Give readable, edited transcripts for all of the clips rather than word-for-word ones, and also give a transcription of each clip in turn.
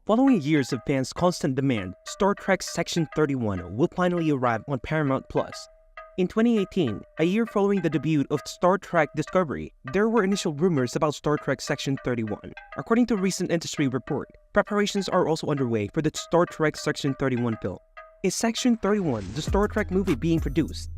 Following years of fans' constant demand, Star Trek Section 31 will finally arrive on Paramount+. In 2018, a year following the debut of Star Trek Discovery, there were initial rumors about Star Trek Section 31. According to a recent industry report, preparations are also underway for the Star Trek Section 31 film. Is Section 31 the Star Trek movie being produced?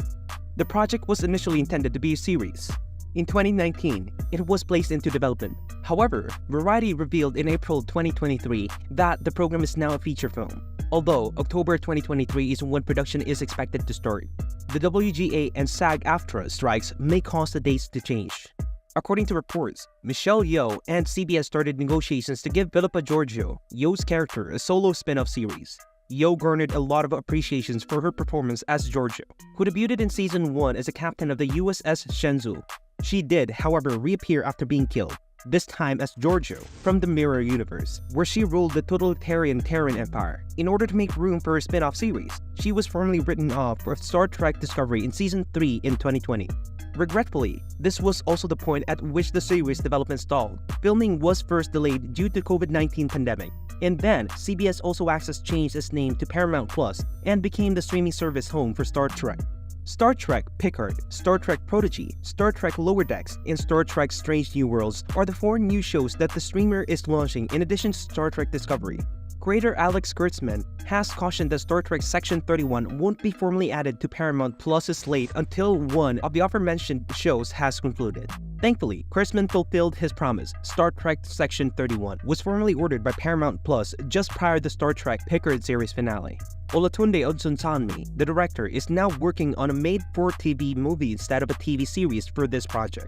The project was initially intended to be a series. In 2019, it was placed into development. However, Variety revealed in April 2023 that the program is now a feature film, although October 2023 is when production is expected to start. The WGA and SAG-AFTRA strikes may cause the dates to change. According to reports, Michelle Yeoh and CBS started negotiations to give Philippa Georgiou, Yeoh's character, a solo spin-off series. Yeoh garnered a lot of appreciations for her performance as Georgiou, who debuted in Season 1 as a captain of the USS Shenzhou. She did, however, reappear after being killed, this time as Georgiou from the Mirror Universe, where she ruled the totalitarian Terran Empire. In order to make room for her spin-off series, she was formally written off for Star Trek Discovery in Season 3 in 2020. Regretfully, this was also the point at which the series development stalled. Filming was first delayed due to COVID-19 pandemic, and then CBS Also Access changed its name to Paramount Plus and became the streaming service home for Star Trek. Star Trek Picard, Star Trek Prodigy, Star Trek Lower Decks, and Star Trek Strange New Worlds are the 4 new shows that the streamer is launching in addition to Star Trek Discovery. Creator Alex Kurtzman has cautioned that Star Trek Section 31 won't be formally added to Paramount Plus's slate until one of the aforementioned shows has concluded. Thankfully, Kurtzman fulfilled his promise. Star Trek Section 31 was formally ordered by Paramount Plus just prior to the Star Trek Picard series finale. Olatunde Odsunsanmi, the director, is now working on a made-for-TV movie instead of a TV series for this project.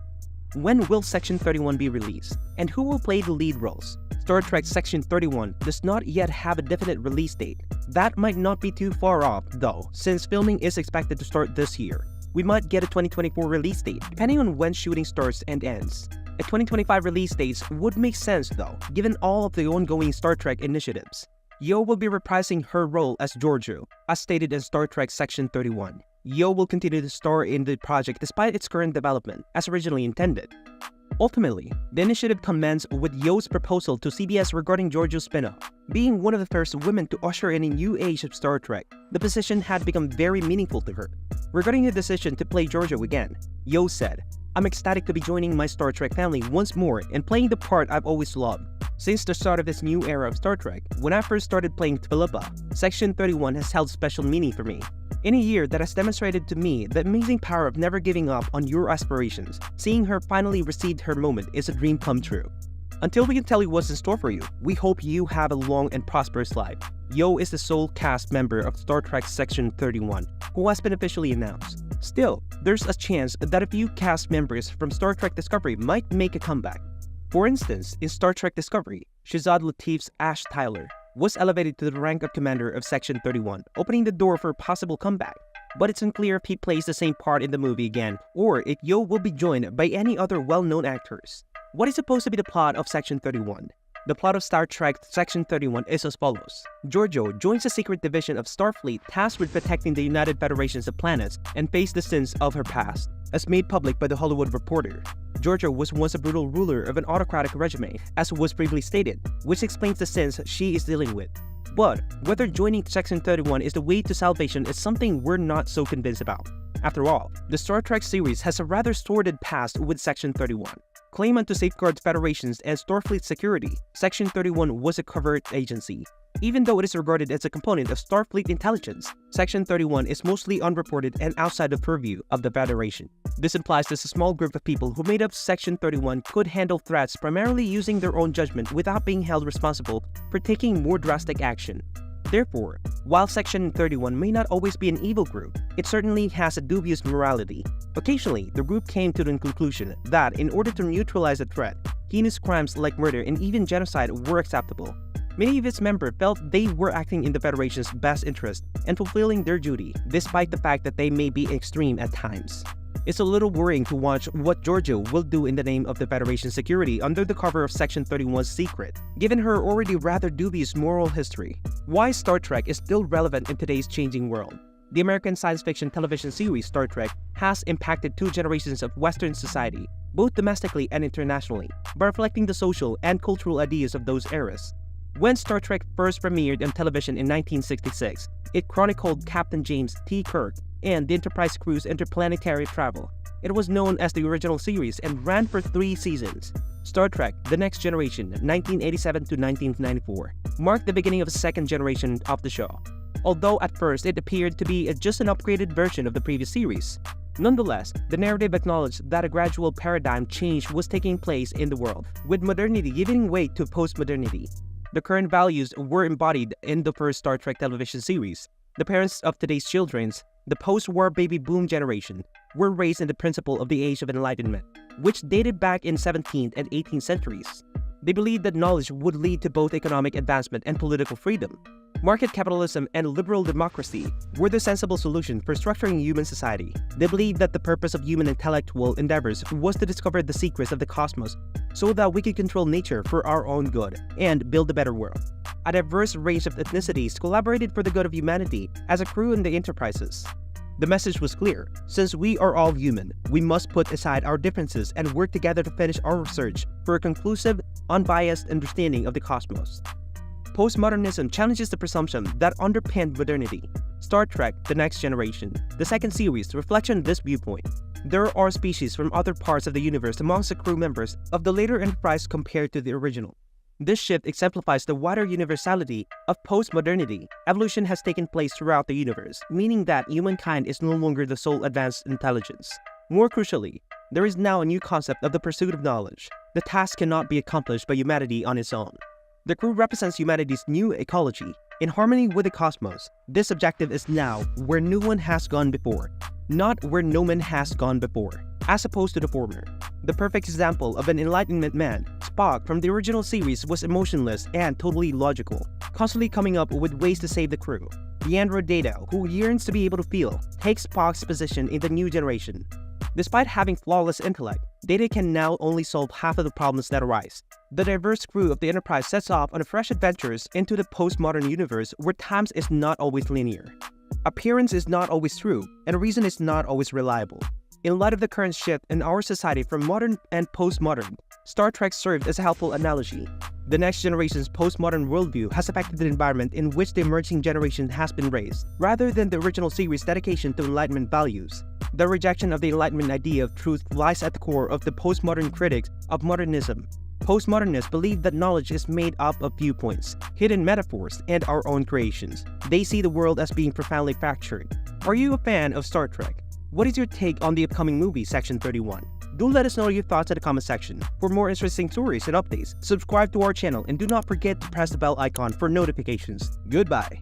When will Section 31 be released? And who will play the lead roles? Star Trek Section 31 does not yet have a definite release date. That might not be too far off, though, since filming is expected to start this year. We might get a 2024 release date, depending on when shooting starts and ends. A 2025 release date would make sense, though, given all of the ongoing Star Trek initiatives. Yeoh will be reprising her role as Georgiou, as stated in Star Trek Section 31. Yeoh will continue to star in the project despite its current development, as originally intended. Ultimately, the initiative commenced with Yeoh's proposal to CBS regarding Georgiou's spin-off. Being one of the first women to usher in a new age of Star Trek, the position had become very meaningful to her. Regarding the decision to play Georgiou again, Yeoh said, "I'm ecstatic to be joining my Star Trek family once more and playing the part I've always loved. Since the start of this new era of Star Trek, when I first started playing Philippa, Section 31 has held special meaning for me. In a year that has demonstrated to me the amazing power of never giving up on your aspirations, seeing her finally receive her moment is a dream come true. Until we can tell you what's in store for you, we hope you have a long and prosperous life." Yeoh is the sole cast member of Star Trek Section 31, who has been officially announced. Still, there's a chance that a few cast members from Star Trek Discovery might make a comeback. For instance, in Star Trek Discovery, Shazad Latif's Ash Tyler was elevated to the rank of commander of Section 31, opening the door for a possible comeback. But it's unclear if he plays the same part in the movie again, or if Yeoh will be joined by any other well-known actors. What is supposed to be the plot of Section 31? The plot of Star Trek Section 31 is as follows. Georgiou joins a secret division of Starfleet tasked with protecting the United Federations of Planets and face the sins of her past. As made public by The Hollywood Reporter, Georgiou was once a brutal ruler of an autocratic regime, as was previously stated, which explains the sins she is dealing with. But whether joining Section 31 is the way to salvation is something we're not so convinced about. After all, the Star Trek series has a rather sordid past with Section 31. Claimant to safeguard Federations and Starfleet security, Section 31 was a covert agency. Even though it is regarded as a component of Starfleet intelligence, Section 31 is mostly unreported and outside the purview of the Federation. This implies that a small group of people who made up Section 31 could handle threats primarily using their own judgment without being held responsible for taking more drastic action. Therefore, while Section 31 may not always be an evil group, it certainly has a dubious morality. Occasionally, the group came to the conclusion that in order to neutralize the threat, heinous crimes like murder and even genocide were acceptable. Many of its members felt they were acting in the Federation's best interest and fulfilling their duty, despite the fact that they may be extreme at times. It's a little worrying to watch what Georgiou will do in the name of the Federation's security under the cover of Section 31's secret, given her already rather dubious moral history. Why Star Trek is still relevant in today's changing world? The American science fiction television series Star Trek has impacted 2 generations of Western society, both domestically and internationally, by reflecting the social and cultural ideas of those eras. When Star Trek first premiered on television in 1966, it chronicled Captain James T. Kirk and the Enterprise crew's interplanetary travel. It was known as the original series and ran for 3 seasons. Star Trek: The Next Generation, 1987 to 1994, marked the beginning of a second generation of the show, although at first it appeared to be just an upgraded version of the previous series. Nonetheless, the narrative acknowledged that a gradual paradigm change was taking place in the world, with modernity giving way to post-modernity. The current values were embodied in the first Star Trek television series. The parents of today's children, the post-war baby boom generation, were raised in the principle of the Age of Enlightenment, which dated back in 17th and 18th centuries. They believed that knowledge would lead to both economic advancement and political freedom. Market capitalism and liberal democracy were the sensible solution for structuring human society. They believed that the purpose of human intellectual endeavors was to discover the secrets of the cosmos so that we could control nature for our own good and build a better world. A diverse range of ethnicities collaborated for the good of humanity as a crew in the Enterprises. The message was clear: since we are all human, we must put aside our differences and work together to finish our research for a conclusive, unbiased understanding of the cosmos. Postmodernism challenges the presumption that underpinned modernity. Star Trek: The Next Generation, the second series, reflects on this viewpoint. There are species from other parts of the universe amongst the crew members of the later Enterprise compared to the original. This shift exemplifies the wider universality of postmodernity. Evolution has taken place throughout the universe, meaning that humankind is no longer the sole advanced intelligence. More crucially, there is now a new concept of the pursuit of knowledge. The task cannot be accomplished by humanity on its own. The crew represents humanity's new ecology. In harmony with the cosmos, this objective is now where no one has gone before, not where no man has gone before, as opposed to the former. The perfect example of an Enlightenment man, Spock from the original series, was emotionless and totally logical, constantly coming up with ways to save the crew. The android Data, who yearns to be able to feel, takes Spock's position in the new generation. Despite having flawless intellect, Data can now only solve half of the problems that arise. The diverse crew of the Enterprise sets off on fresh adventures into the postmodern universe where time is not always linear. Appearance is not always true, and reason is not always reliable. In light of the current shift in our society from modern and postmodern, Star Trek served as a helpful analogy. The Next Generation's postmodern worldview has affected the environment in which the emerging generation has been raised, rather than the original series' dedication to Enlightenment values. The rejection of the Enlightenment idea of truth lies at the core of the postmodern critics of modernism. Postmodernists believe that knowledge is made up of viewpoints, hidden metaphors, and our own creations. They see the world as being profoundly fractured. Are you a fan of Star Trek? What is your take on the upcoming movie, Section 31? Do let us know your thoughts in the comment section. For more interesting stories and updates, subscribe to our channel and do not forget to press the bell icon for notifications. Goodbye!